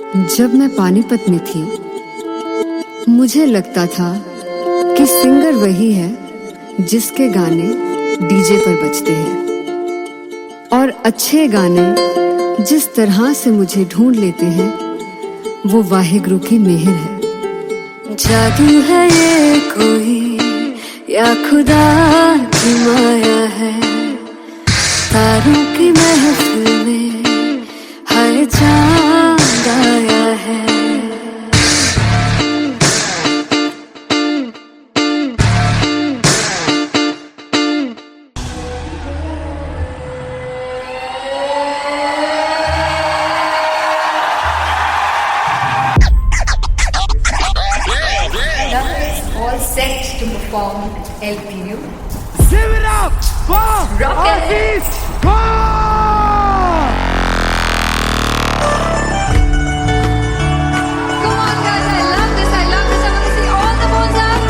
जब मैं पानीपत में थी, मुझे लगता था कि सिंगर वही है जिसके गाने डीजे पर बजते हैं, और अच्छे गाने जिस तरह से मुझे ढूंढ लेते हैं वो वाहिगुरु की मेहर है। जादू है ये कोई या खुदा की माया है, तारों की महफिल में हर चांद आया है। All set to perform LPU. Give it up for Rocket! Come on guys, I love this, I want to see all the balls up.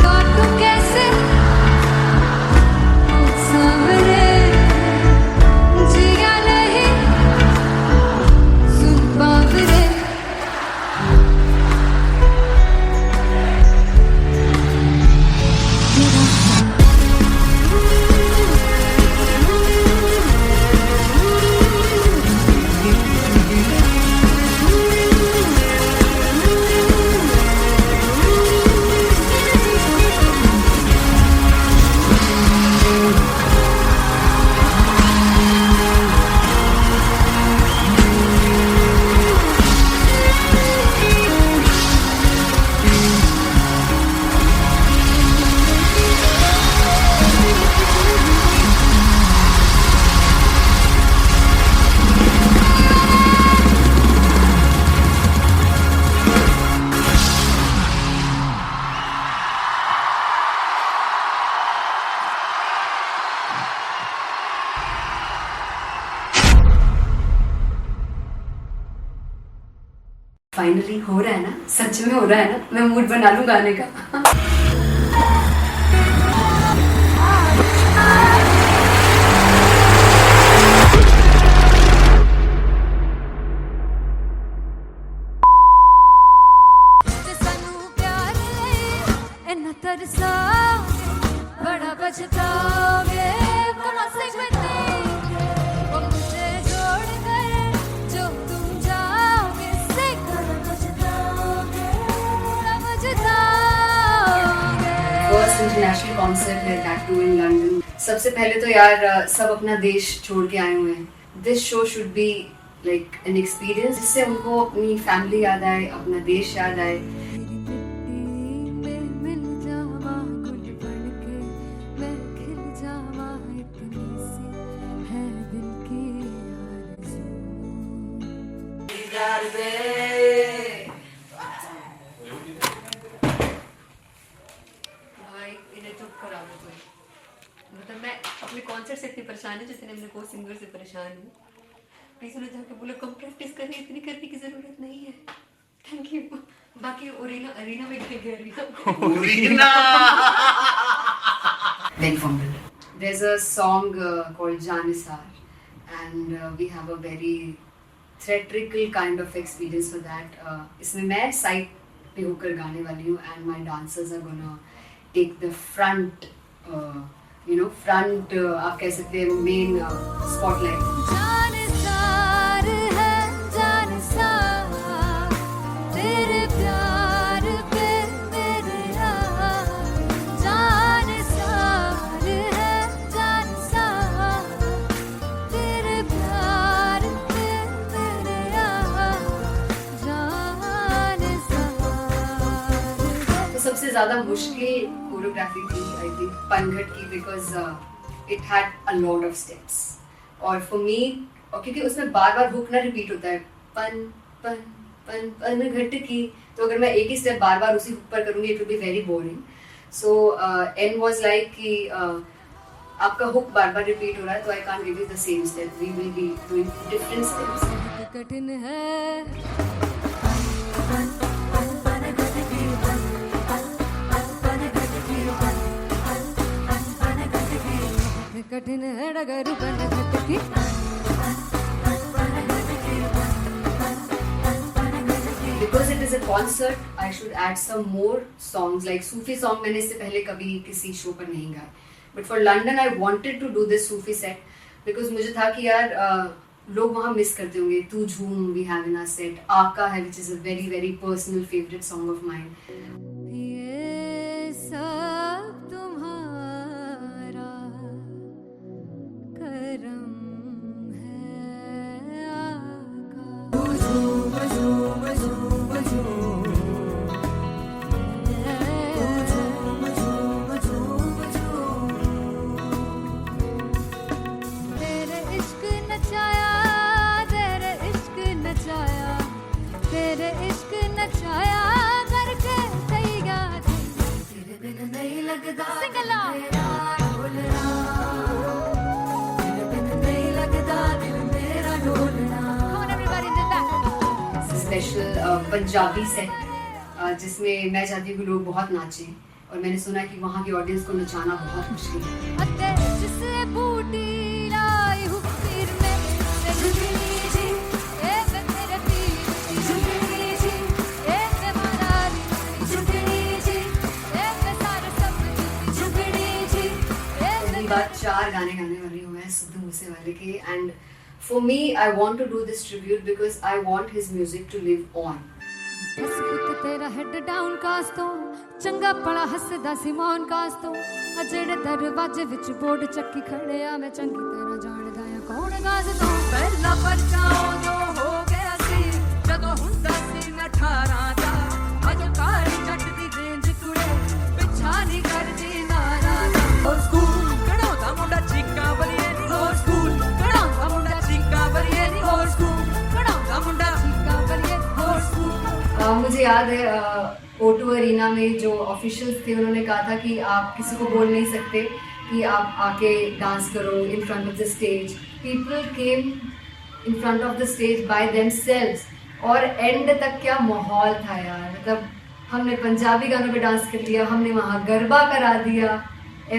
काटूं कैसे सावरे जिया नहीं सुन बावरे। फाइनली हो रहा है ना, सच में हो रहा है ना, मैं मूड बना लूं गाने का। बड़ा बचताओगे बड़ा से फर्स्ट इंटरनेशनल कॉन्सर्ट है, दैट टू इन लंदन। सबसे पहले तो यार सब अपना देश छोड़ के आए हुए हैं। This show should be like an experience जिससे उनको अपनी फैमिली याद आए, अपना देश याद आए। मतलब मैं अपने कॉन्सर्ट से इतनी परेशान हूँ जितने अपने को सिंगर से परेशान हूँ। प्लीज उन्हें जाके बोलो कम प्रैक्टिस करनी, इतनी करने की जरूरत नहीं है। Thank you. बाकी अरीना में गए arena Then fumble. There's a song called Janisar, and we have a very theatrical kind of experience for that. इसमें मैं साइड पे होकर गाने वाली हूँ, and my dancers are gonna take the front, front आप कह सकते हैं main spotlight. सबसे ज्यादा मुश्किल कोरियोग्राफी थी आई थिंक पनघट की, because it had a lot of steps, और फॉर मी, और क्योंकि उसमें बार बार हुक ना रिपीट होता है, पन पन पन पनघट की, तो अगर मैं एक ही स्टेप बार बार उसी हुक पर करूंगी it will be very boring. So an was like कि आपका हुक बार बार रिपीट हो रहा है तो I can't give you the same step, we will be doing different steps. कठिन है कठिन है डगर बनघट की Because it is a concert, I should add some more songs like Sufi song. मैंने इससे पहले कभी किसी शो पर नहीं गाया. But for London, I wanted to do this Sufi set because मुझे था कि यार लोग वहाँ मिस करते होंगे. तू झूम we have in our set. आका है which is a very very personal favorite song of mine. ये सब तुम्हारा करम है आका झूम झूम झूम झूम झूम झूम झूम झूम तेरे इश्क नचाया तेरे इश्क नचाया तेरे इश्क नचाया करके सैया तेरे बिन नहीं लगदा सिंगला ढोलना तेरे बिन नहीं लगदा दिल मेरा ढोलना. Come on everybody in the back. Special Punjabi set जिसमें मैं चाहती हूँ कि लोग बहुत नाचें और मैंने सुना कि वहाँ की ऑडियंस को नचाना बहुत मुश्किल है. अते जिससे बूटी लाई हूँ सिर में ते झुगनी जी ए मेरे पीर की झुगनी जी ए मैं माराली झुगनी जी ए मैं सारे सब की झुगनी जी ए पहली बार 4 गाने गाने वाली हूँ मैं सिद्धू मूसेवाले के. And for me I want to do this tribute because I want his music to live on. बस पुत तेरा हेड डाउन कास तो चंगा पड़ा हसदा सिमोन कास तो आ जेड़े दरवाजे विच बोर्ड चक्की खड़े आ मैं चंगी तरह जानदा आ कौन गाज तो ਪਹਿਲਾ ਬੱਚਾ ਉਦੋਂ ਹੋ ਗਿਆ ਸੀ ਜਦੋਂ ਹੁੰਦਾ ਸੀ ਮੈਂ 18 ਦਾ ਅਜੇ ਕਾਲੀ ਜੱਟ ਦੀ ਰੇਂਜ ਕੁੜੇ ਪਿੱਛਾ ਨਹੀਂ ਕਰਦੀ ਨਾਰਾ ਦਾ ਹੋਰ ਸਕੂਲ ਕਢਾਉਂਦਾ ਮੁੰਡਾ ਚੀਕਾਂ ਬਲੀਏ ਨਹੀਂ ਹੋਰ ਸਕੂਲ ਕਢਾਉਂਦਾ ਮੁੰਡਾ ਚੀਕਾਂ ਬਲੀਏ ਨਹੀਂ ਹੋਰ ਸਕੂਲ ਕਢਾਉਂਦਾ ਮੁੰਡਾ का बलिए ਹੋਰ ਸਕੂਲ मुझे याद है O2 अरीना में जो ऑफिशियल्स थे उन्होंने कहा था कि आप किसी को बोल नहीं सकते कि आप आके डांस करो in front of the stage. People came in front of the stage by themselves और एंड तक क्या माहौल था यार. मतलब हमने पंजाबी गानों पे डांस कर लिया, हमने वहाँ गरबा करा दिया.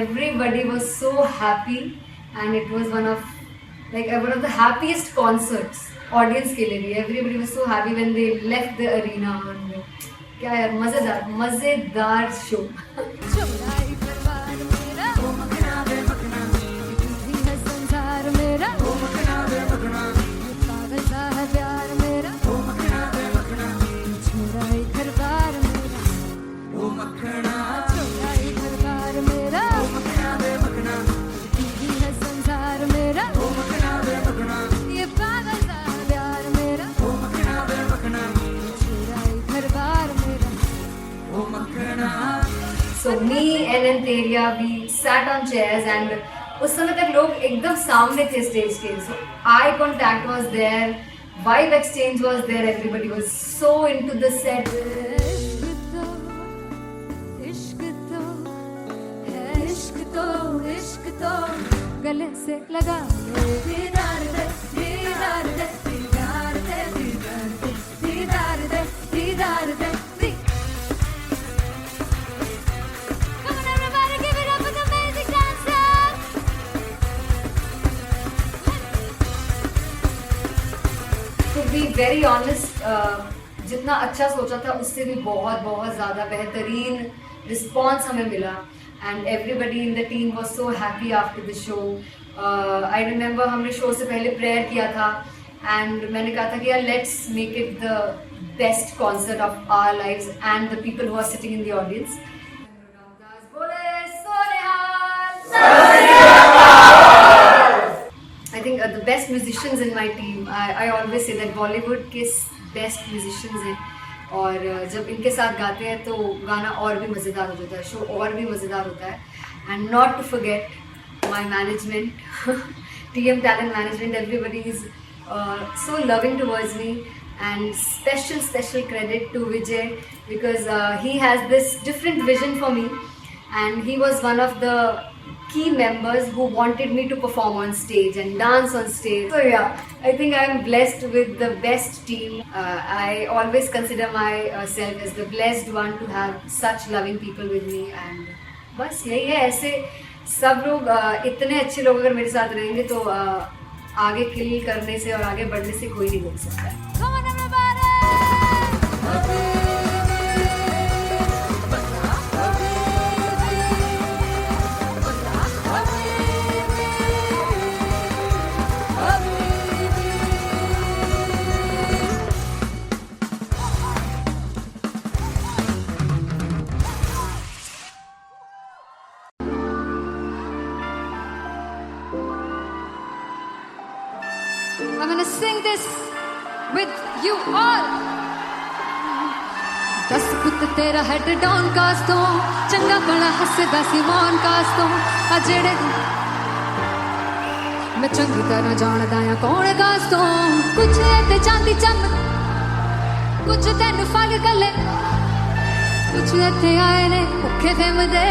Everybody was so happy and it was one of the happiest concerts audience के लिए भी. Everybody was so happy when they left the arena. क्या यार मजेदार शो. चुराई परवार मेरा ओ मखना वे मखना तुझी है संसार मेरा ओ मखना वे मखना पागल सा है प्यार मेरा ओ मखना वे मखना चुराई परवार मेरा ਉਹ ਮੱਖਣਾ चुराई परवार मेरा ਉਹ ਮੱਖਣਾ ਵੇ ਮੱਖਣਾ तुझी है संसार मेरा ਉਹ ਮੱਖਣਾ ਵੇ ਮੱਖਣਾ ये पागल सा है प्यार मेरा ਉਹ ਮੱਖਣਾ ਵੇ ਮੱਖਣਾ चुराई परवार मेरा ਉਹ ਮੱਖਣਾ So me and Antelia we sat on chairs and उस समय तक लोग एकदम सामने थे स्टेज के. So eye contact was there, vibe exchange was there, everybody was so into the set. इश्क तो है इश्क तो इश्क तो गले से लगा ले दीदार दे दीदार दे दीदार दे दीदार दे दीदार दे दीदार दे. Come on everybody, give it up for the amazing dancers. To be very honest, जितना अच्छा सोचा था उससे भी बहुत बहुत ज़्यादा बेहतरीन रिस्पॉन्स हमें मिला. And everybody in the team was so happy after the show. I remember हमने शो से पहले प्रेयर किया था एंड मैंने कहा था कि यार let's make it the best concert of our lives and the people who are sitting in the audience. I think the best musicians in my team. I always say that Bollywood के best musicians हैं और जब इनके साथ गाते हैं तो गाना और भी मज़ेदार हो जाता है, शो और भी मज़ेदार होता है. And not to forget my management, TM Talent Management. Everybody is so loving towards me. And special credit to Vijay because he has this different vision for me and he was one of the key members who wanted me to perform on stage and dance on stage. So yeah, I think I'm blessed with the best team. I always consider myself as the blessed one to have such loving people with me. And बस यही है, ऐसे सब लोग इतने अच्छे लोग अगर मेरे साथ रहेंगे तो आगे किल करने से और आगे बढ़ने से कोई नहीं रोक सकता है। Come on everybody! I'm gonna sing this with you all. दस पुत तेरा हेड डाउन कास तो चंगा बड़ा हसदा सिमोन कास तो आ जेड़े मैं चंगी तरह जानदा आ कौन कास तो कुछ ते चांदी चम कुछ तेन फल गले कुछ इत्थे आए ने भुखे फिमदे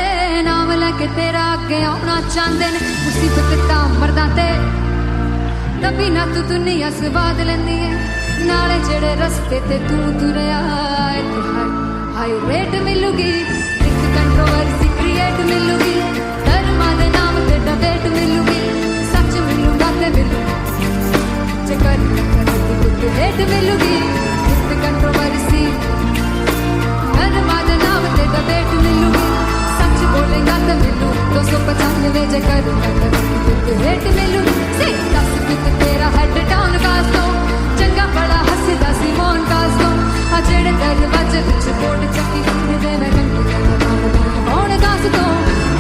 नाम लेके तेरा अगे आउणा चाहंदे ने मुसीबत तां मरदा ते तभी ना तू दुनिया स्वाद लेंदी है नाले जेड़े रस्ते ते तू तुरया हाई रेट मिलूगी एक कंट्रोवर्सी क्रिएट मिलूगी धर्मा दे नाम ते डिबेट मिलूगी सच मिलूगा ते मिलू जे कर कुछ रेट मिलूगी एक कंट्रोवर्सी धर्मा दे नाम ते डिबेट मिलूगी सच बोलेगा ते मिलू 295 जे कर कुछ रेट मिलूगी सी दस तेरा हेड डाउन कास तो चंगा बड़ा हसदा सिमोन कास तो आ जेड़े दरवाजे विच बोर्ड चक्की दे मैं कौन कास तो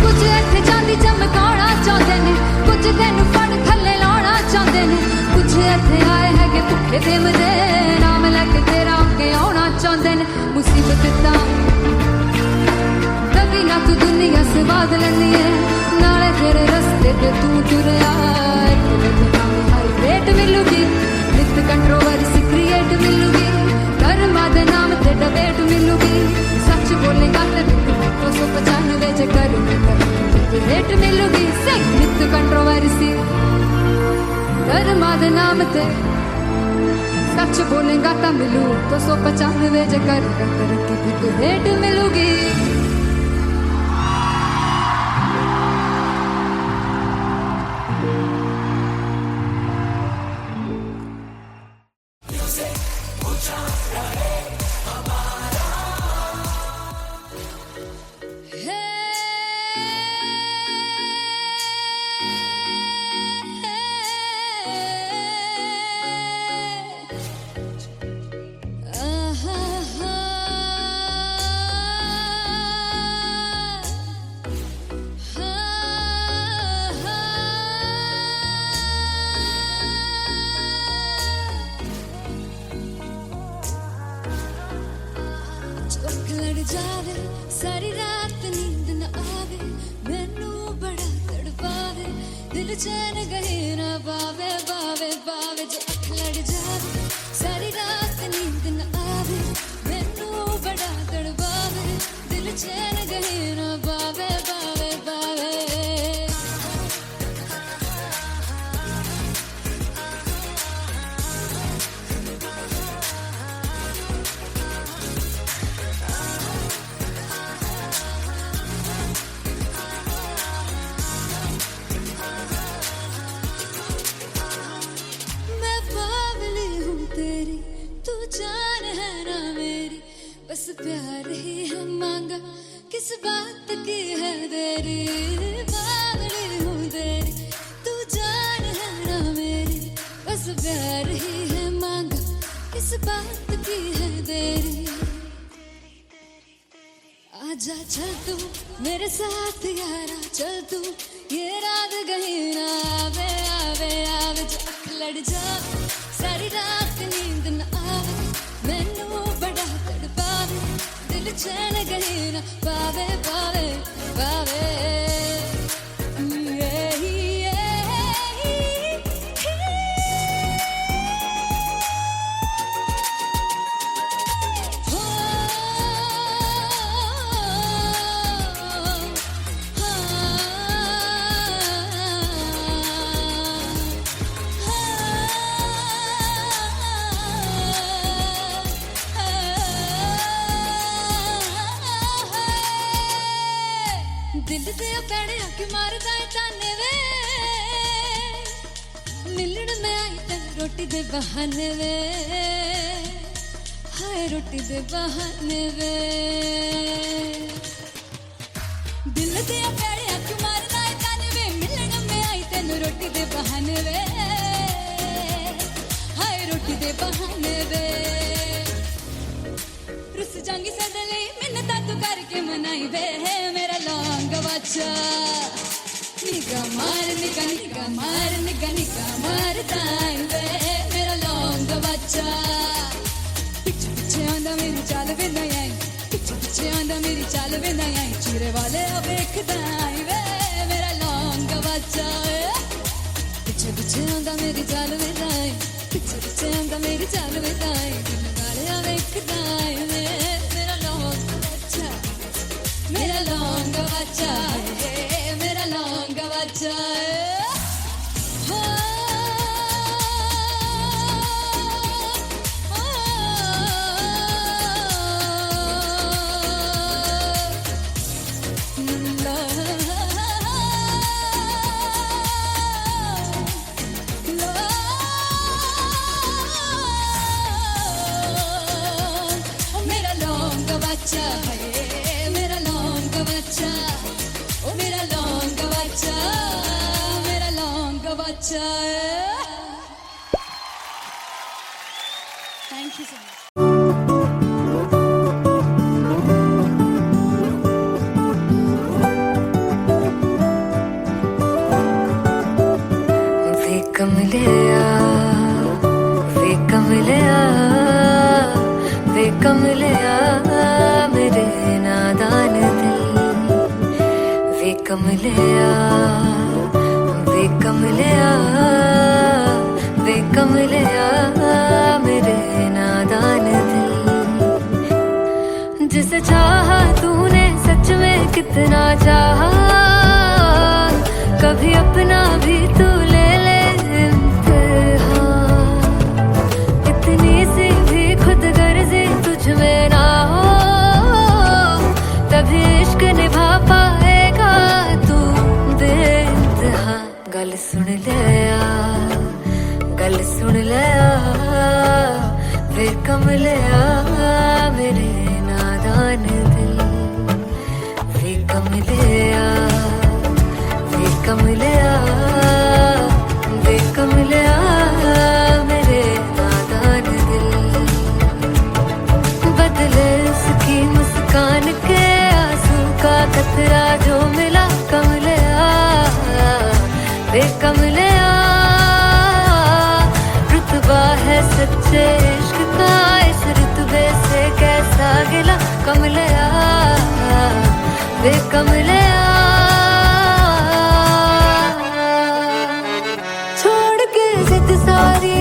कुछ इत्थे चांदी चमकाउणा चाहंदे ने कुछ तैनू फड़ थल्ले लाउणा चाहंदे ने कुछ इत्थे आए हैगे भुखे फिमदे नाम लेके तेरा अगे आउणा चाहंदे ने मुसीबत तां तभी ना तू दुनिया स्वाद लैंदी है नाले तेरे रस्ते ते तू तुरया रेट मिलूगी नित कंट्रोवर्सी क्रिएट मिलूगी कर्मा दे नाम ते डिबेट मिलूगी सच बोलेगा ते 295 जे कर रेट मिलूगी सही नित कंट्रोवर्सी कर्मा दे नाम ते सच बोलेगा ता मिलू 295 जे कर रेट मिलूगी। जावे सारी रात नींद न आवे मैनू बड़ा तड़पावे दिल चैन गहे ना पावे पावे पावे जो अख लड़ जावे सारी रात नींद न आवे मैनू बड़ा तड़पावे दिल चैन गहे ना पावे पावे पावे बस प्यार ही है मांगा किस बात की है देरी पागल हूँ तेरी तू जान है ना मेरी बस प्यार ही है मांगा किस बात की है देरी आजा चल तू मेरे साथ यारा चल तू ये रात गही ना आवे आवे आवे जो अख लड़ जावे सारी रात नींद न आवे मैनू बड़ा तड़पावे दिल चैन गहे ना पावे पावे पावे दिल दे पैणिया रोटी दे बहाने वे हाय रोटी दे बहाने वे दिल दे प्यारे अख मारना है ताने वे मिलन में आई तेनू रोटी दे बहाने वे हाय रोटी दे बहाने वे रुस जांगी सदले मिन्नता तू करके मनाई वे मेरा लौंग वाचा निगा मार ताई वे मेरा लौंग वाचा पिछे पिछे आंदा मेरी चाल वे ना आई पिछे पिछे आंदा मेरी चाल वे ना आई चिरे वाले वेखदा आई वे मेरा लौंग वाचा पिछे पिछे आंदा मेरी चाल वे ना आई पिछे पिछे आंदा मेरी चाल वे ना आई दिल वाले वेखदा आई वे मेरा लौंग वाचा मेरा लौंग वाचा मेरा लौंग वाचा मेरा लौंग बच्चा ओ मेरा लौंग बच्चा मेरा लौंग बच्चा थैंक यू सो मच वे कमलिया वे कमलिया वे कमलिया मेरे नादान दिल वे कमलिया वे कमलिया वे कमलिया मेरे नादान दिल जिसे चाहा तूने सच में कितना चाहा कभी अपना भी तू ले ले इम्तिहान इतनी सी भी खुद गर्जी तुझ में ना हो तभी इश्क निभा पाएगा तू बेइंतहा गल सुन लिया वे कमलिया मेरे नादान दिल वे कमलिया वे कमलिया वे कमलिया मेरे नादान दिल बदले उसकी मुस्कान के आंसू का कतरा जो मिला कमलिया वे कमलिया रुतबा है सच्चे इश्क का इस रुतबे से कैसा गिला कमलिया वे कमलिया छोड़ के जिद सारी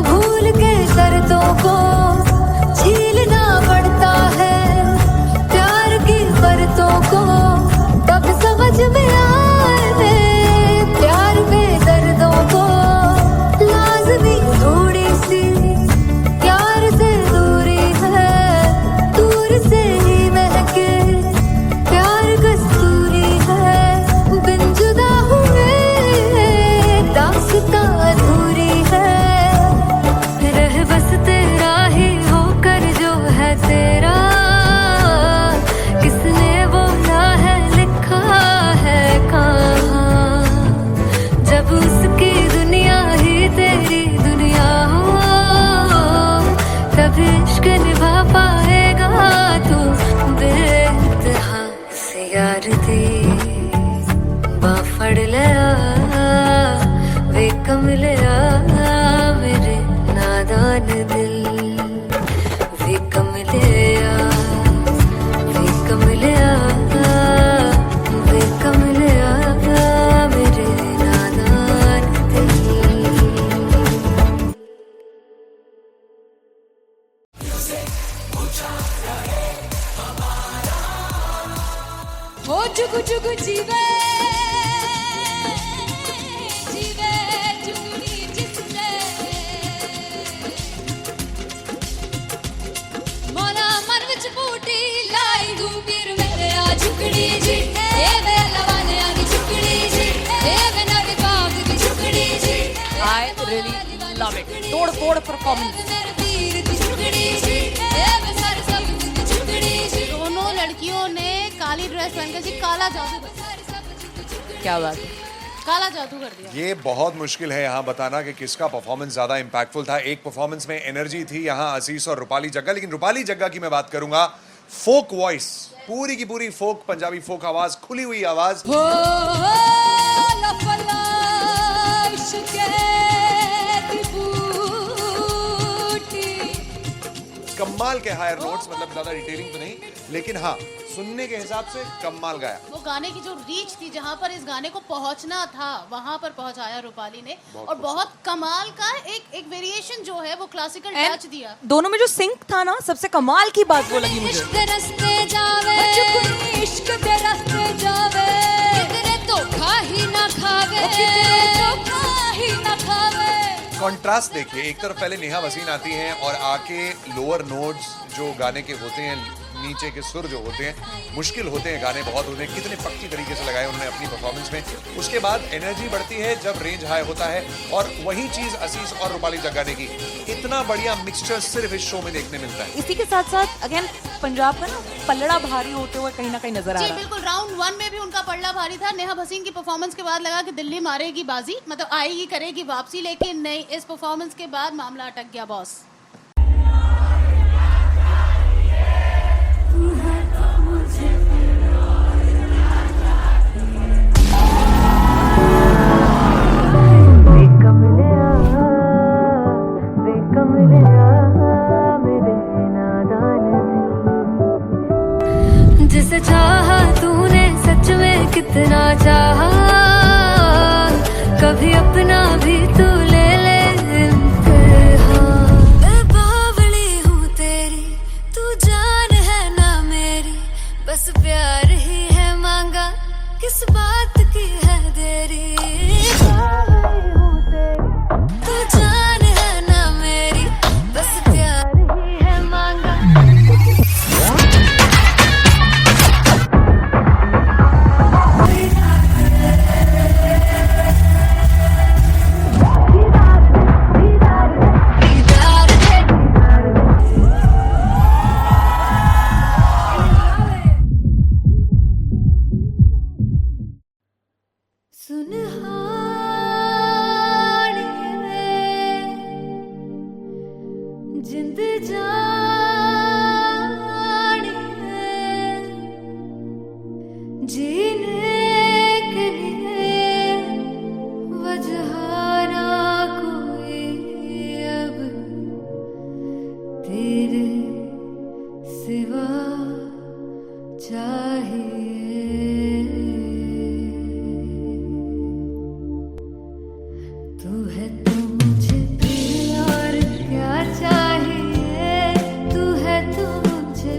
भूल के शर्तों को झीलना पड़ता है प्यार की बरतों को तब समझ में आए प्यार में दर्दों को लाज़मी थोड़ी सी प्यार से दूरी है दूर से ही महके प्यार कस्तूरी है बिन जुदा हुए दास्तां अधूरी है रह बस तेरा ही होकर जो है तेरा किसने बोला है लिखा है कहाँ जब उसकी दुनिया ही तेरी दुनिया हो तब इश्क निभा पाएगा तू बेइंतहा से यार दी बाफड़ लिया वे कमलिया मेरे नादान दिल वे कमलिया वे कमलिया वे कमलिया मेरे नादान दिल हो जुगु जुगु जीवे जीवे जुगनी जिसने मोरा मन विच बूटी लाई गुबीर मेरे आ झुकड़ी जी ए वे लवाने आ झुकड़ी जी ए वे नवी बाग की झुकड़ी जी I really लव इट, तोड़ फोड़ परफॉर्मेंस। दोनों लड़कियों ने काली ड्रेस पहनकर जी काला जादू कर दिया। क्या बात है, काला जादू कर दिया। ये बहुत मुश्किल है यहाँ बताना कि किसका परफॉर्मेंस ज्यादा इंपैक्टफुल था। एक परफॉर्मेंस में एनर्जी थी यहाँ असीस और रूपाली जग्गा, लेकिन रूपाली जग्गा की मैं बात करूंगा, फोक वॉइस, पूरी की पूरी फोक, पंजाबी फोक आवाज, खुली हुई आवाज। कमाल के हायर नोट्स, मतलब ज्यादा डिटेलिंग तो नहीं, लेकिन हाँ सुनने के हिसाब से कमाल गाया। वो गाने की जो रीच थी, जहाँ पर इस गाने को पहुंचना था वहां पर पहुंचाया रूपाली ने, और बहुत कमाल का एक वेरिएशन जो है वो क्लासिकल टच दिया। दोनों में जो सिंक था ना, सबसे कमाल की बात वो लगी मुझे। कॉन्ट्रास्ट देखिए, एक तरफ पहले नेहा वसीम आती हैं और आके लोअर नोट्स जो गाने के होते हैं, नीचे के सुर जो होते हैं, मुश्किल होते हैं, गाने बहुत होते हैं, कितने पक्की तरीके से लगाए उन्होंने अपनी परफॉर्मेंस में। उसके बाद एनर्जी बढ़ती है जब रेंज हाई होता है, और वही चीज असीस और रूपाली जग्गा ने की। इतना बढ़िया मिक्सचर सिर्फ इस शो में देखने मिलता है। इसी के साथ साथ अगेन पंजाब का ना पलड़ा भारी होते हुए कहीं ना कहीं नजर आ रहा है। बिल्कुल, राउंड 1 में भी उनका पलड़ा भारी था। नेहा भसीन की परफॉर्मेंस के बाद लगा कि दिल्ली मारेगी बाजी, मतलब आएगी, करेगी वापसी, लेकिन नहीं, इस परफॉर्मेंस के बाद मामला अटक गया बॉस। जिसे चाहा तूने सच में कितना चाहा, कभी अपना भी तू ले ले इम्तिहान। मैं बावली हूँ तेरी, तू जान है ना मेरी, बस प्यार ही है मांगा, किस बात की है देरी। बावली हूँ तेरी, तू जान है ना मेरी, बस प्यार ही है मांगा। जिंद जानी है जीने के लिए वजह ना कोई अब तेरे सिवा चाहिए। तू है तो मुझे फिर और क्या चाहिए, तू है तो मुझे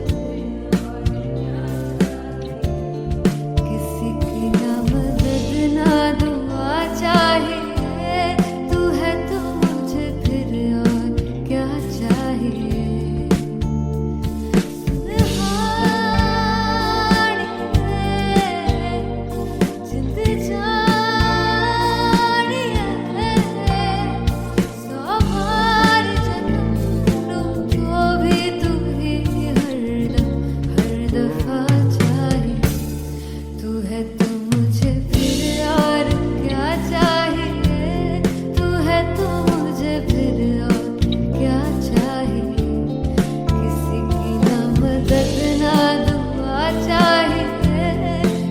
किसी की ना मदद ना दुआ चाहिए, तू है तो मुझे फिर और क्या चाहिए। सुनहानी है जिंद जानी है, सौ बार जन्म लूं तो भी तू ही हर दफा चाहिए। तू है तो मुझे फिर और क्या चाहिए, तू है तो मुझे फिर और क्या चाहिए। किसी की ना मदद ना दुआ चाहिए,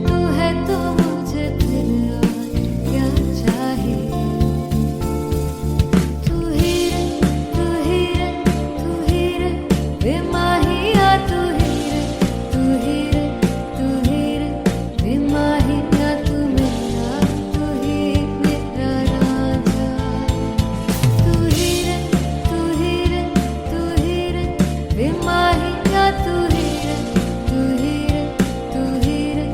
तू है तो मुझे फिर और क्या चाहिए। तू ही रे, तू ही रे, तू ही रे बेमाहिया, तू ही रे, तू ही रे, तू ही रे बेमाहिया, तू मेरा, तू ही मेरा राजा। तू ही रे, तू ही रे, तू ही रे बेमाहिया, तू ही रे, तू ही रे, तू ही रे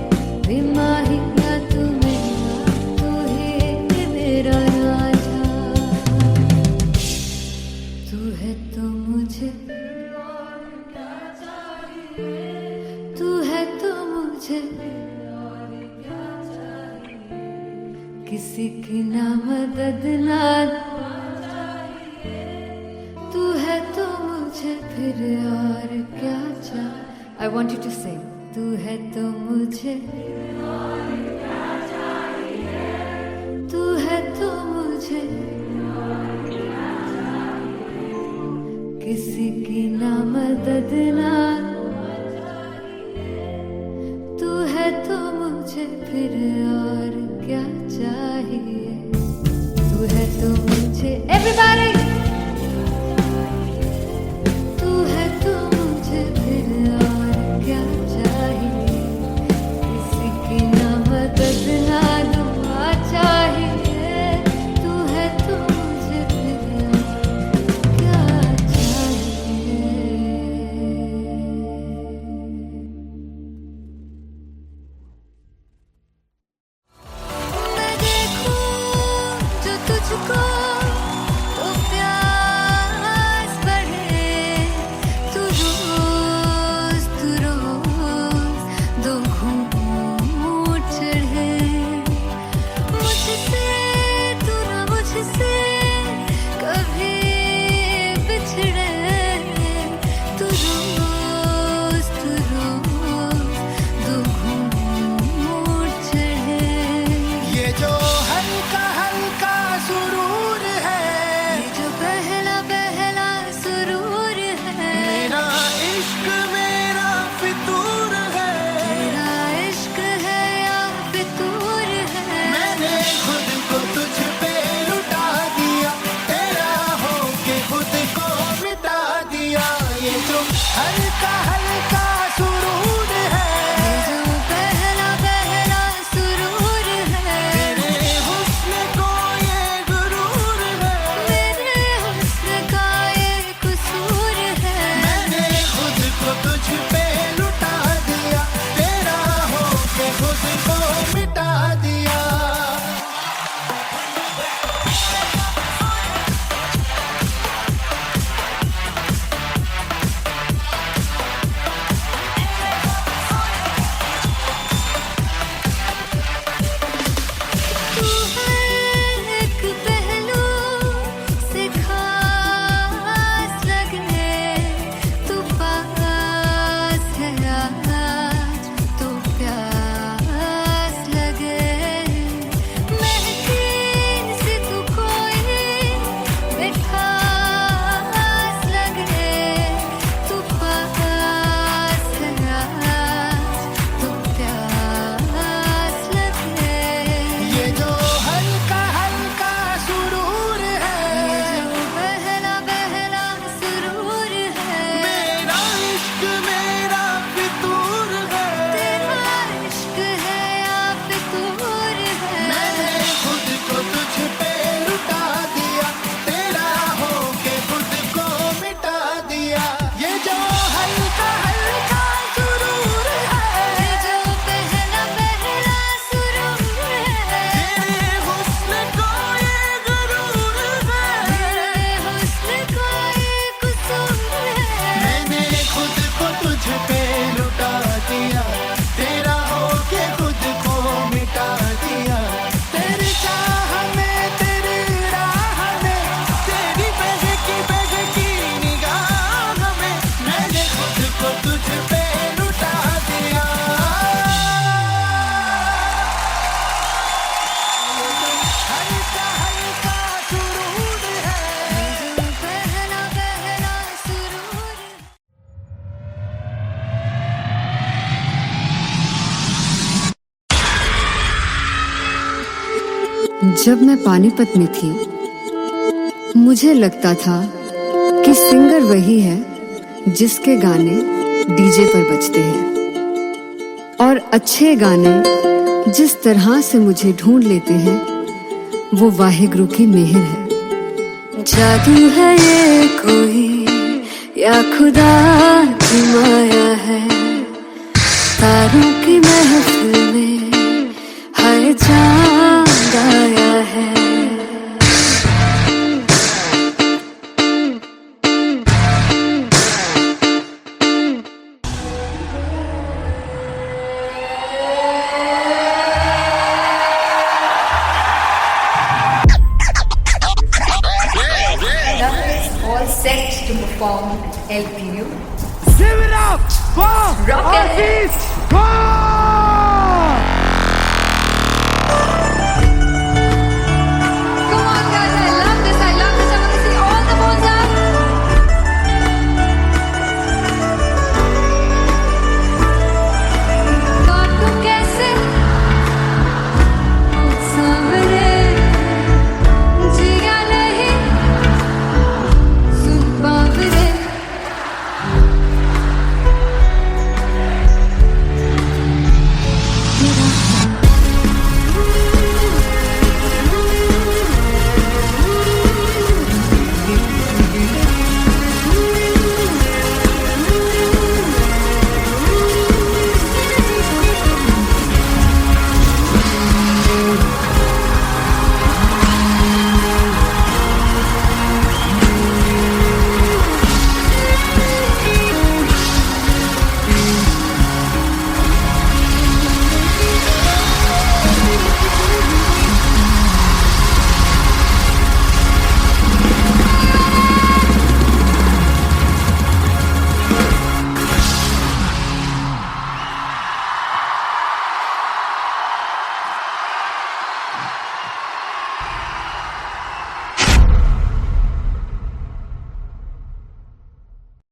बेमाहिया, तू मेरा, तू ही मेरा राजा। तू है तो मुझे, तू है तो मुझे किसी की ना मदद ना मुझे फिर और क्या चाह। I want you to sing. तू है तो मुझे तू है तो मुझे किसी की ना मदद ना तू है तो मुझे फिर और क्या चाहिए। तू है तो मुझे everybody तू है तो मुझे फिर और क्या चाहिए। किसी की ना मदद ना दुआ चाहिए। तू है तो मुझे फिर और क्या चाहिए। मैं देखूं जो तुझको तो प्यास बढ़े। तू रोज दो घूंट चढ़े। मुझसे तू ना मुझसे कभी बिछड़े। तू रोज दो घूंट चढ़े। ये जो हल्का हल्का सुरूर है, ये जो पहला पहला सुरूर है। मेरा इश्क मेरा फितूर है। तेरा इश्क है या फितूर है। मैंने खुद को तुझ पे लुटा दिया, तेरा होके खुद को मिटा दिया। ये जो हल्का हल्का सुरूर है, ये जो पहला पहला सुरूर है। तेरे हुस्न को ये गुरूर है। मेरे हुस्न का ये कसूर है। मैंने खुद को तुझ पे लुटा दिया, तेरा होके खुद को मिटा दिया। तू है एक पहलू से खास लगे। तू पास है आज तो प्यास लगे। महकी सी तू कोई मिठास लगे। तू पास है आज तो प्यास लगे। ये जो हल्का हल्का सुरूर है, ये जो पहला पहला सुरूर है। मेरा इश्क मेरा फितूर है। तेरा इश्क है या फितूर है। मैंने खुद को तुझ पे लुटा दिया, तेरा होके खुद को मिटा दिया। ये जो हल्का हल्का सुरूर है, ये जो पहला पहला सुरूर है। तेरे हुस्न को ये गुरूर है। मेरे हुस्न का ये कसूर है। मैंने खुद को तुझ पे लुटा दिया, तेरा होके खुद को मिटा दिया। तेरी चाह में तेरी राह में, तेरी बहकी निगाह में, मैंने खुद को तुझ पे लुटा दिया। हल्का हल्का सुरूर है, ये जो पहला पहला सुरूर है। जब मैं पानीपत में थी मुझे लगता था कि सिंगर वही है जिसके गाने डीजे पर बजते हैं। और अच्छे गाने जिस तरह से मुझे ढूंढ लेते हैं वो वाहिगुरु की मेहर है। जादू है ये कोई या खुदा की माया है। तारों की महफिल में हर चांद आया है। Love is all set to perform. formed LPU. Sivrap! Wow! Rocket! Aziz! Wow! Come on guys, I love this, I love this. I want to see all the balls up. काटूं कैसे सामने जिया नहीं सुन बाबरे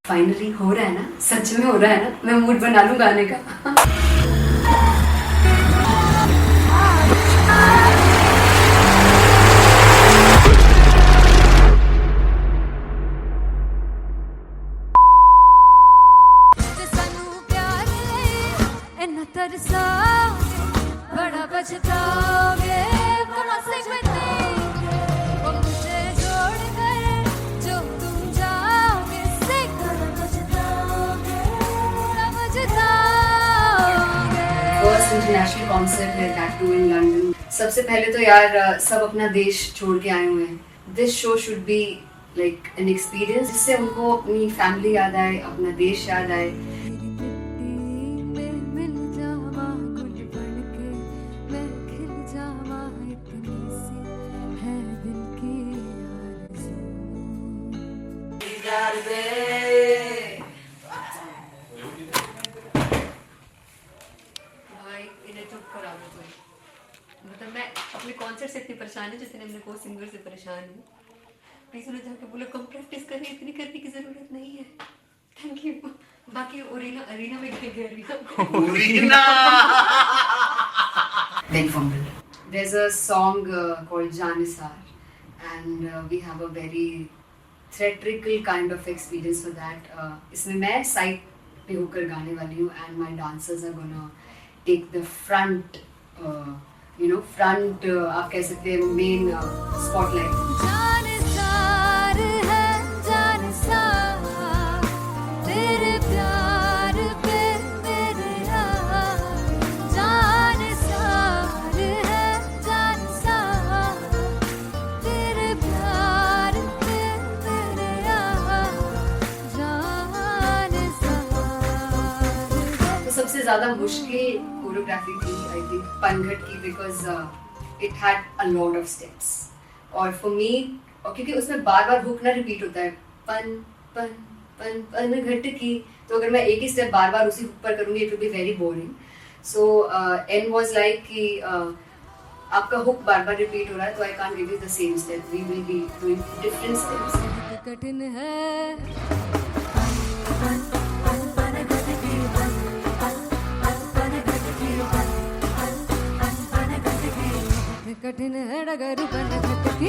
फाइनली हो रहा है ना, सच में हो रहा है ना, मैं मूड बना लूं गाने का. ते सानू प्यार ले इन्ना तरसाओगे बड़ा पछताओगे बड़ा सकते वो मुझे छोड़ कर जो तुम जाओगे से बड़ा पछताओगे बड़ा पछताओगे. फर्स्ट इंटरनेशनल कॉन्सर्ट है, दैट टू इन लंदन. सबसे पहले तो यार सब अपना देश छोड़ के आए हुए हैं. This show should be like an experience जिससे उनको अपनी फैमिली याद आए, अपना देश याद आए. मिल जावा गुल बनके मैं खिल जावा इतनी सी है दिल की आरज़ू. भाई इन्हें चुप करा दो कोई. मतलब मैं अपने कॉन्सर्ट से इतनी परेशान हूँ जितने हमने को सिंगर से परेशान हूँ. प्लीज उन्हें जाके बोलो कम प्रैक्टिस करें, इतनी करने की जरूरत नहीं है. Thank you. बाकी अरीना में गए arena very fumble. There's a song called Janisar and we have a very theatrical kind of experience for that. इसमें मैं साइड पे होकर गाने वाली हूँ and my dancers are gonna take the front, front आप कह सकते हैं main spotlight. जानसार है जानसार तेरे प्यार पे मेरे जानसार है जानसार तेरे प्यार पे मेरे जानसार. तो सबसे ज़्यादा मुश्किल कोरियोग्राफी थी आई थिंक पनघट की, because it had a lot of steps. और फॉर मी, और क्योंकि उसमें बार बार हुक ना रिपीट होता है, पन पन पन पनघट की, तो अगर मैं एक ही स्टेप बार बार उसी हुक पर करूँगी it will be very boring. So an was like कि आपका हुक बार बार रिपीट हो रहा है तो I can't give you the same step, we will be doing different steps. कठिन है कठिन है डगर पनघट की.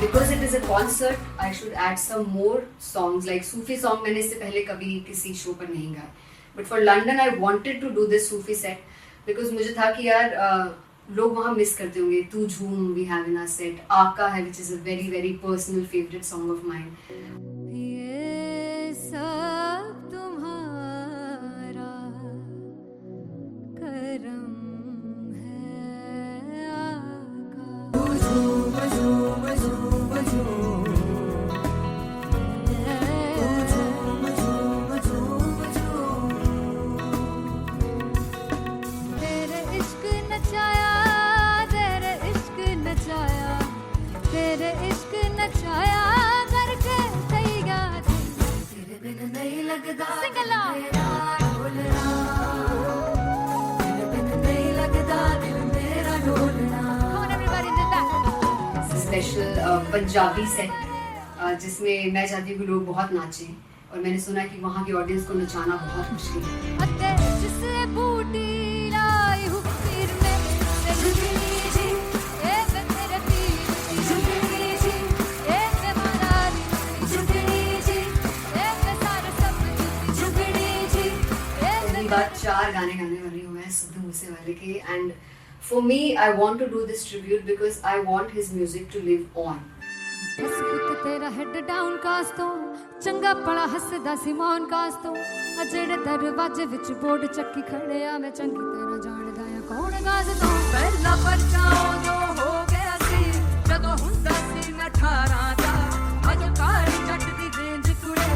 Because it is a concert, I should add some more songs like Sufi song. मैंने इससे पहले कभी किसी शो पर नहीं गाया. But for London, I wanted to do this Sufi set because मुझे था कि यार लोग वहाँ मिस करते होंगे. तू झूम we have in our set. आका है which is a very very personal favorite song of mine. ये सब तुम्हारा करम है आका. तेरे इश्क नचाया स्पेशल पंजाबी सेट जिसमें मैं चाहती हूँ कि लोग बहुत नाचें, और मैंने सुना कि वहाँ की ऑडियंस को नचाना बहुत मुश्किल है। अते जिसने बूटी लाई हूँ पीर में ते जुगनी जी ए वे तेरे पीर की जुगनी जी ए वे मरारी की जुगनी जी ए वे सारे सब की जुगनी जी ए वे पहली बार 4 गाने गाने वाली हूँ मैं सिद्धू मूसेवाले के, and for me I want to do this tribute because I want his music to live on. बस पुत तेरा हेड डाउन कास तो चंगा पड़ा हसदा सिमोन कास तो आ जेड़े दरवाजे विच बोर्ड चक्की खड़े आ मैं चंगी तरह जानदा आ कौन गाज तो पहला बच्चा उदों हो गया सी जदों हुंदा सी मैं 18 दा अजो काली जट दी रेंज कुड़े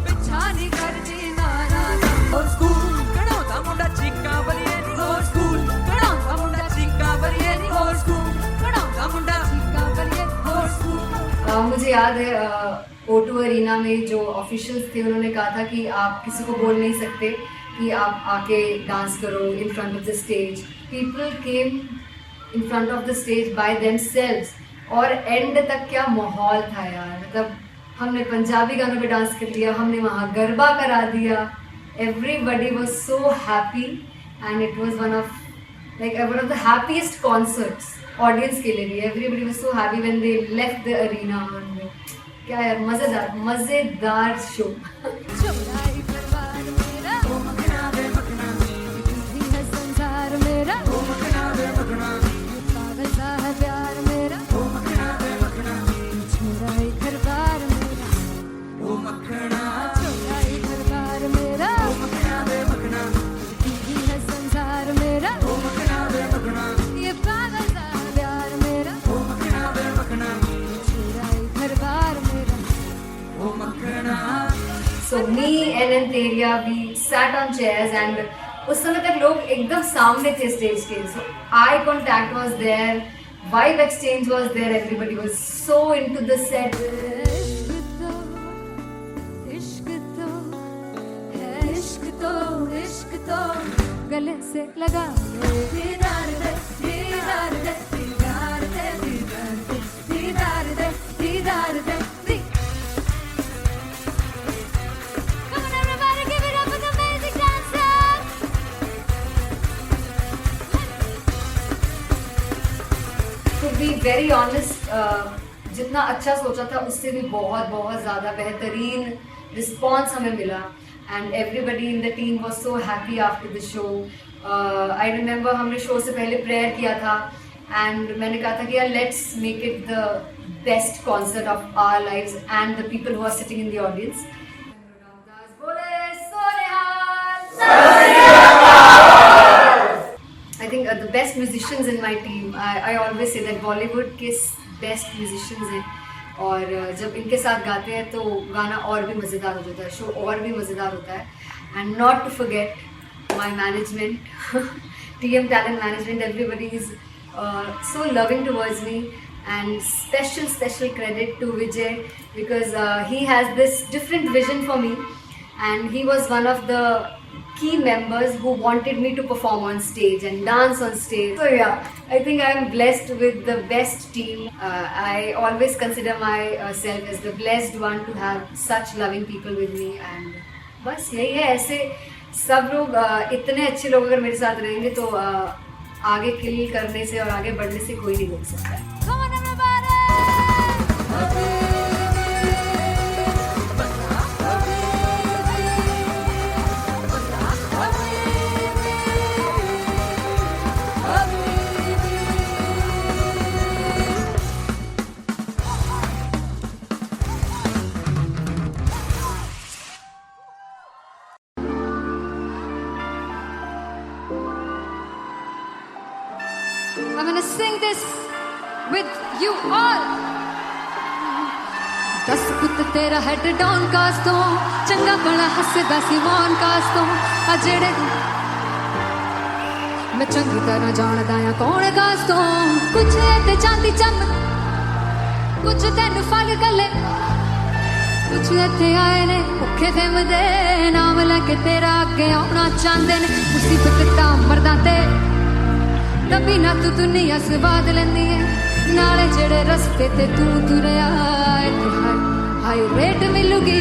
पिछा नहीं करदी नारा दा और स्कूल कढ़ाउंदा मुंडा चीका बलिए नी और स्कूल कढ़ाउंदा मुंडा चीका बलिए नी और स्कूल कढ़ाउंदा मुंडा का बलिए और स्कूल। मुझे याद है O2 अरीना में जो ऑफिशियल्स थे उन्होंने कहा था कि आप किसी को बोल नहीं सकते कि आप आके डांस करो in front of the stage. People came in front of the stage by themselves, और एंड तक क्या माहौल था यार, मतलब हमने पंजाबी गानों पे डांस कर लिया, हमने वहाँ गरबा करा दिया, everybody was so happy and it was one of the happiest concerts audience के लिए भी। Everybody was so happy when they left the arena. क्या यार, मजेदार शो। चौड़ाई परिवार मेरा ओ मखना दे मखना भी है संसार मेरा ओ मखना दे मखना पागल सा है प्यार मेरा ओ मखना दे मखना चौड़ाई परिवार मेरा ओ मखना चौड़ाई परिवार मेरा ओ मखना दे मखना भी है संसार मेरा ओ मखना दे मखना ये पागल सा है प्यार मेरा ओ मखना दे मखना चौड़ाई परिवार मेरा। So me and Anteria, we sat on chairs and उस समय तक लोग एकदम सामने थे स्टेज के, so eye contact was there, vibe exchange was there, everybody was so into the set. इश्क तो गले से लगा दीदार दे दीदार दे दीदार दे दीदार दे दीदार दे। Come on everybody, give it up for the amazing dancers. To be very honest, जितना अच्छा सोचा था उससे भी बहुत ज़्यादा बेहतरीन रिस्पॉन्स हमें मिला, and everybody in the team was so happy after the show. I remember हमने शो से पहले प्रेयर किया था and मैंने कहा था कि यार let's make it the best concert of our lives and the people who are sitting in the audience. I think the best musicians in my team, I always say that Bollywood के best musicians हैं, और जब इनके साथ गाते हैं तो गाना और भी मज़ेदार हो जाता है, शो और भी मज़ेदार होता है। And not to forget my management, TM Talent Management, everybody is so loving towards me, and special credit to Vijay because he has this different vision for me, and he was one of the key members who wanted me to perform on stage and dance on stage. So yeah, I think I am blessed with the best team. I always consider myself as the blessed one to have such loving people with me, and बस यही है। ऐसे सब लोग इतने अच्छे लोग अगर मेरे साथ रहेंगे तो आगे किल करने से और आगे बढ़ने से कोई नहीं रोक सकता है। Come on everybody. I'm gonna sing this with you all. दस पुत तेरा हेड डाउन कास तो चंगा बड़ा हसदा सिमोन कास तो आ जेड़े मैं चंगी तरह जानदा आ कौन कास तो कुछ ते चांदी चम कुछ तेन फल गले कुछ इत्थे आए ने भुखे फिमदे नाम लेके तेरा अगे आउणा चाहंदे ने मुसीबत दा मरदा ते तभी ना तू दुनिया स्वाद लेंदी है नाले जेड़े रस्ते ते तू तुरया हाई रेट मिलूगी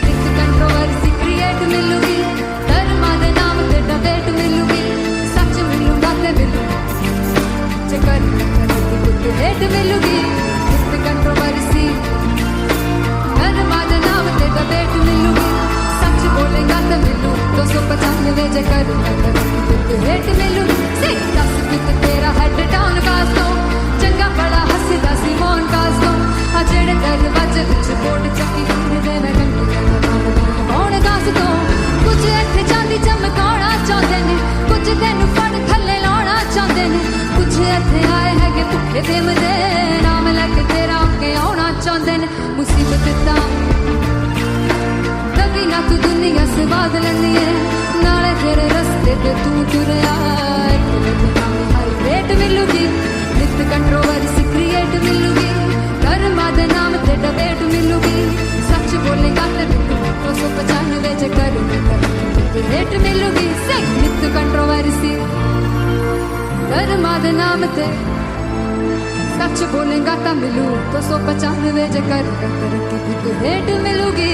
विद कंट्रोवर्सी क्रिएट मिलूगी धर्मा दे नाम ते डिबेट मिलूगी सच मिलूगा ते मिलू चकर कुछ हेट मिलूगी विद कंट्रोवर्सी धर्मा दे नाम ते डिबेट मिलूगी सच बोलेगा तो मिलू 295 चकर कुछ हेट मिलूगी से 10 फिट तेरा हेड डाउन कास्ट दो चंगा बड़ा हसदा सी मोहन कास्ट दो आ जेड़े दरवाजे विच बोर्ड चक्की दे मैं कौन कास्ट दो कुछ इत्थे चांदी चमकाउणा चाहते ने कुछ तेनू फड़ थल्ले लाउणा चाहते ने कुछ इत्थे आए हैगे भुखे दिम दे नाम लैके तेरा अगे आउणा चाहते ने मुसीबत तां कभी ना तू दुनिया से बाद लेंदी है नाले तेरे रस्ते ते तू तुरया हाई रेट मिलूगी विद कंट्रोवर्सी क्रिएट मिलूगी कर्मा दे नाम ते डिबेट मिलूगी सच बोलेगा ते मिलू 295 जे कर रेट मिलूगी से विद कंट्रोवर्सी कर्मा दे नाम ते सच बोलेगा ता मिलू 295 जे कर रेट मिलूगी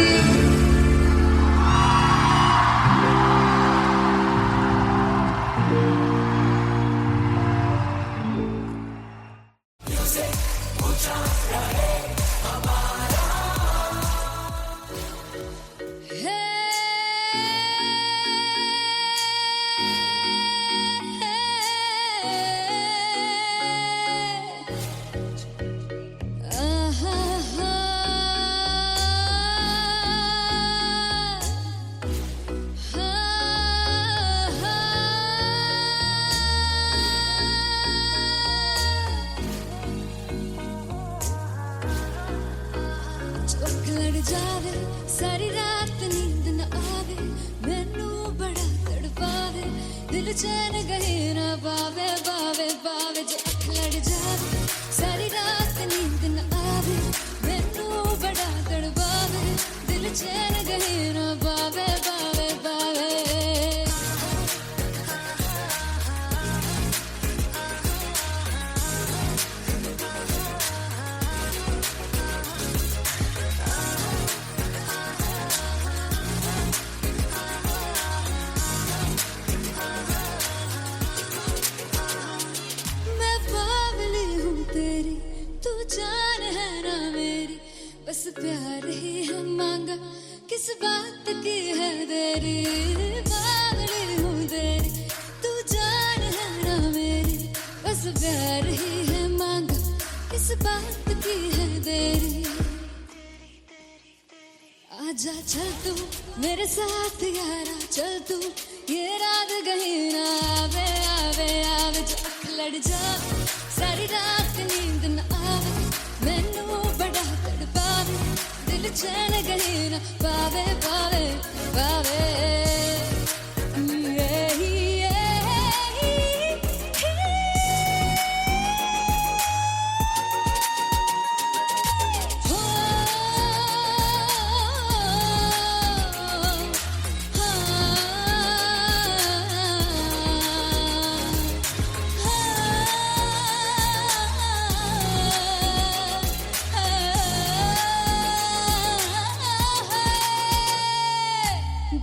जावे सारी रात नींद न आवे मैनू बड़ा तड़पावे दिल चैन गहे ना पावे पावे पावे जो अख लड़ जावे सारी रात नींद न आवे मैनू बड़ा तड़पावे दिल चैन गहे ना पावे पावे पावे जान है ना मेरी बस प्यार ही है मांगा किस बात की है देरी बावली हूँ तेरी तू जान है ना मेरी बस प्यार ही है मांगा किस बात की है देरी आजा चल तू मेरे साथ यारा चल तू ये रात गही ना आवे आवे आवे जो अख लड़ जावे सारी रात नींद न आवे मैनू बड़ा तड़पावे दिल चैन गही ना पावे पावे पावे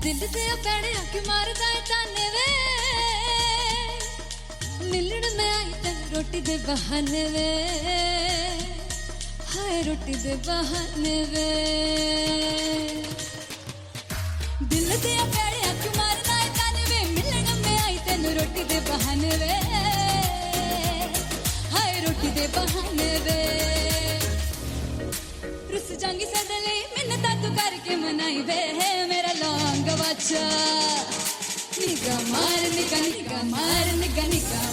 दिल ते पैड़े आके मारदा है ताने वे मिलण में आई तन रोटी दे बहाने वे हाय रोटी दे बहाने वे दिल ते पैड़े आके मारदा है ताने वे मिलण में आई तन रोटी दे बहाने वे हाय रोटी दे बहाने वे रुस जांगी सदले मिन्नता तू करके मनाई वे मेरा लौंग बच्चा निगा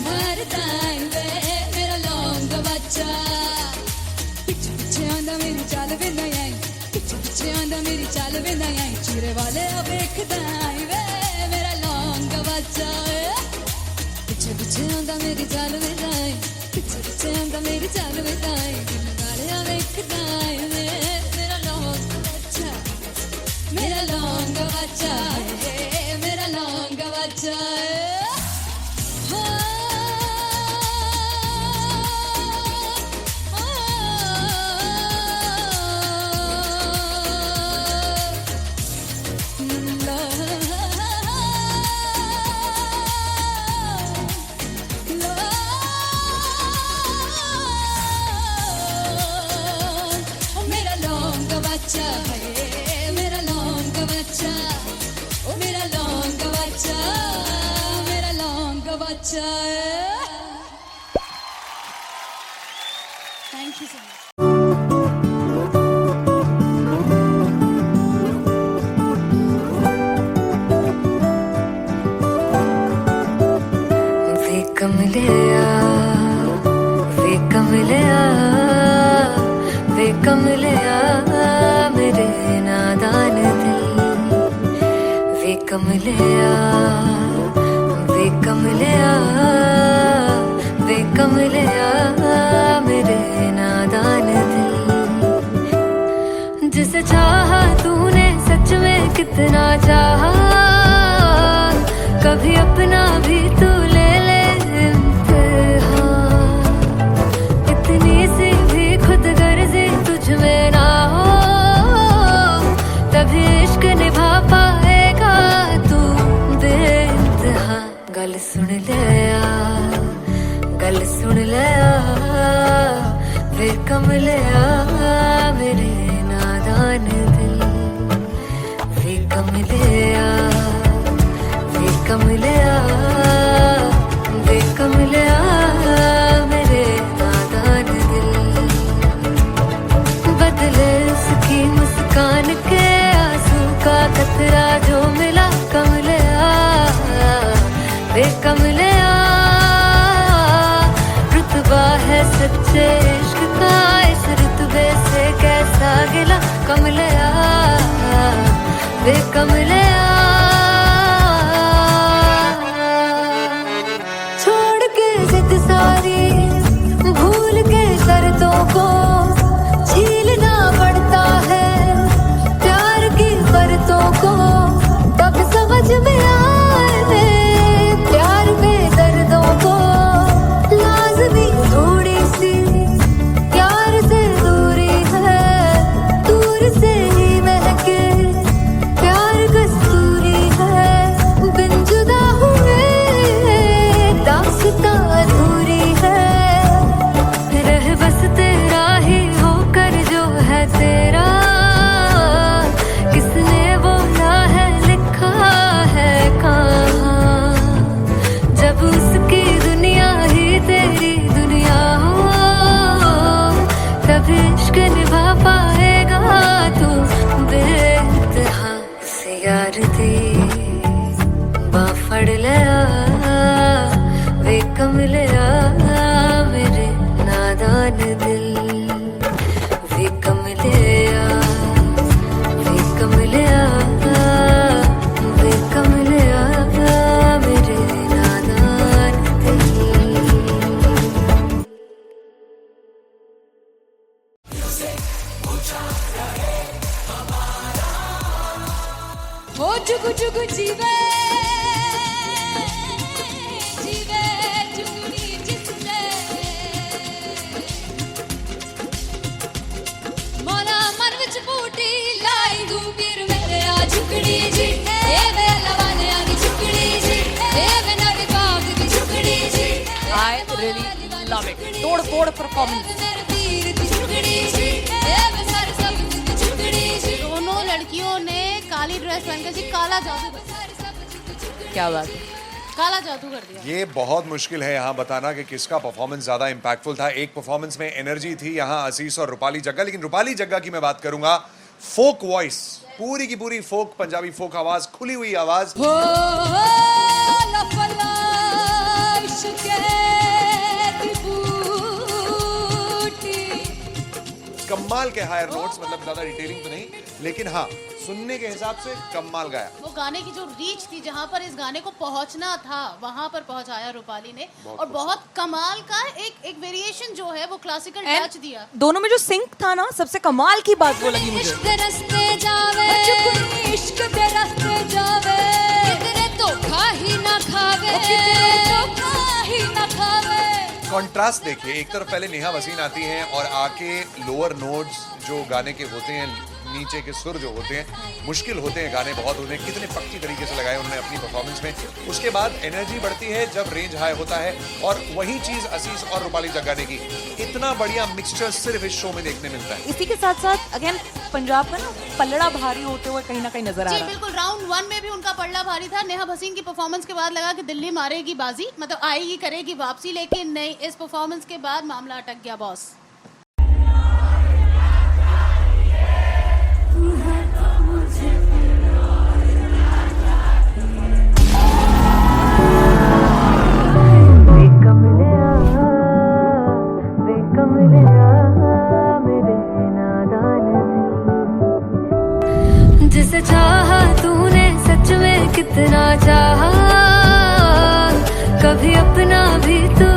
मार दाई वे मेरा लौंग बच्चा पिछे पिछे आंदा मेरी चाल वे ना आई पिछे पिछे आंदा मेरी चाल वे ना आई चूरे वाले वेखदा आई वे मेरा लौंग बच्चा पिछे पिछे आंदा मेरी चाल वे ना आई पिछे पिछे आंदा मेरी चाल वे ना आई दिल वाले वेखदा आई वे मेरा लौंग बच्चा मेरा लौंग बच्चा मेरा लौंग बच्चा बचाए। Thank you so much. वे कमलिया, वे कमलिया, वे कमलिया मेरे नादान दिल। वे कमलिया, वे कमलिया, वे कमलिया मेरे नादान दिल। जिसे चाहा तूने सच में कितना चाहा, कभी अपना भी तू ले ले इम्तिहान। इतनी सी भी खुद गर्जी तुझ में ना हो, तभी इश्क निभा पाएगा तू बेइंतहा। गल सुन लिया, गल सुन लिया, वे कमलिया मेरे नादान दिल। वे कमलिया, वे कमलिया, वे कमलिया मेरे नादान दिल। बदले उसकी मुस्कान के आंसू का कतरा जो मिला कमलिया, वे कमलिया। रुतबा है सच्चे इश्क का, इस रुतबे से कैसा गिला कमलिया, वे कमलिया। छोड़ के जिद सारी, भूल के शर्तों को, झीलना पड़ता है प्यार की शर्तों को। तब समझ में आए प्यार में दर्दों को, लाज़मी थोड़ी सी प्यार से दूरी है। दूर से ही महके प्यार कस्तूरी है। बिन जुदा हुए दास्तां अधूरी है। रह बस तेरा ही होकर जो है तेरा, किसने बोला है लिखा है कहाँ। जब उसकी दुनिया ही तेरी दुनिया हो, तब इश्क निभा पाएगा तू बेइंतहा। से यार दी बाफड़ लिया, वे कमलिया मेरे नादान दिल। वे कमलिया, वे कमलिया, वे कमलिया मेरे नादान दिल। हो जुगु जुगु जीवे, जीवे जुगनी जिसने। मौला मन विच बूटी लाई दूबीर मेरे आ झुकड़ी जी। ए वे लवाने आ दी झुकड़ी जी, ए वे नवी बाग दी झुकड़ी जी। I really love it. तोड़ फोड़ परफॉर्मेंस। मेरे पीर दी झुकड़ी जी, ए वे सर सब दी झुकड़ी जी। दोनों लड़कियों ने काली ड्रेस पहनकर जी काला जादू कर दिया। क्या बात है। काला जादू कर दिया। ये बहुत मुश्किल है यहाँ बताना कि किसका परफॉर्मेंस ज्यादा इंपैक्टफुल था। एक परफॉर्मेंस में एनर्जी थी यहाँ असीस और रूपाली जग्गा, लेकिन रूपाली जग्गा की मैं बात करूंगा फोक वॉइस, पूरी की पूरी फोक, पंजाबी फोक आवाज, खुली हुई आवाज। हो लफला इश्क़े दी बूटी। कमाल के हायर नोट्स, मतलब ज्यादा डिटेलिंग तो नहीं, लेकिन हाँ सुनने के हिसाब से कमाल गाया। वो गाने की जो रीच थी, जहाँ पर इस गाने को पहुंचना था वहां पर पहुंचाया रूपाली ने। और बहुत कमाल का एक वेरिएशन जो है वो क्लासिकल टच दिया। दोनों में जो सिंक था ना, सबसे कमाल की बात वो लगी मुझे। इश्क दे रस्ते जावे, इश्क दे रस्ते जावे, किधरे धोखा ही ना खावे, किधरे धोखा ही ना खावे। कॉन्ट्रास्ट देखिए, एक तरफ पहले नेहा वसीन आती हैं और आके लोअर नोट्स जो गाने के होते हैं नीचे के सुर जो होते हैं मुश्किल होते हैं, गाने बहुत होते हैं, कितने पक्की तरीके से लगाए उन्होंने अपनी परफॉर्मेंस में। उसके बाद एनर्जी बढ़ती है जब रेंज हाई होता है, और वही चीज असीस और रूपाली जग्गाने की इतना बढ़िया मिक्सचर सिर्फ इस शो में देखने मिलता है। इसी के साथ साथ अगेन पंजाब का ना पलड़ा भारी होते हुए कहीं ना कहीं नजर आ जी रहा है। बिल्कुल, राउंड 1 में भी उनका पलड़ा भारी था। नेहा भसीन की परफॉर्मेंस के बाद लगा कि दिल्ली मारेगी बाजी, मतलब आएगी करेगी वापसी, लेकिन नहीं, इस परफॉर्मेंस के बाद मामला अटक गया बॉस। जिसे चाहा तूने सच में कितना चाहा, कभी अपना भी तू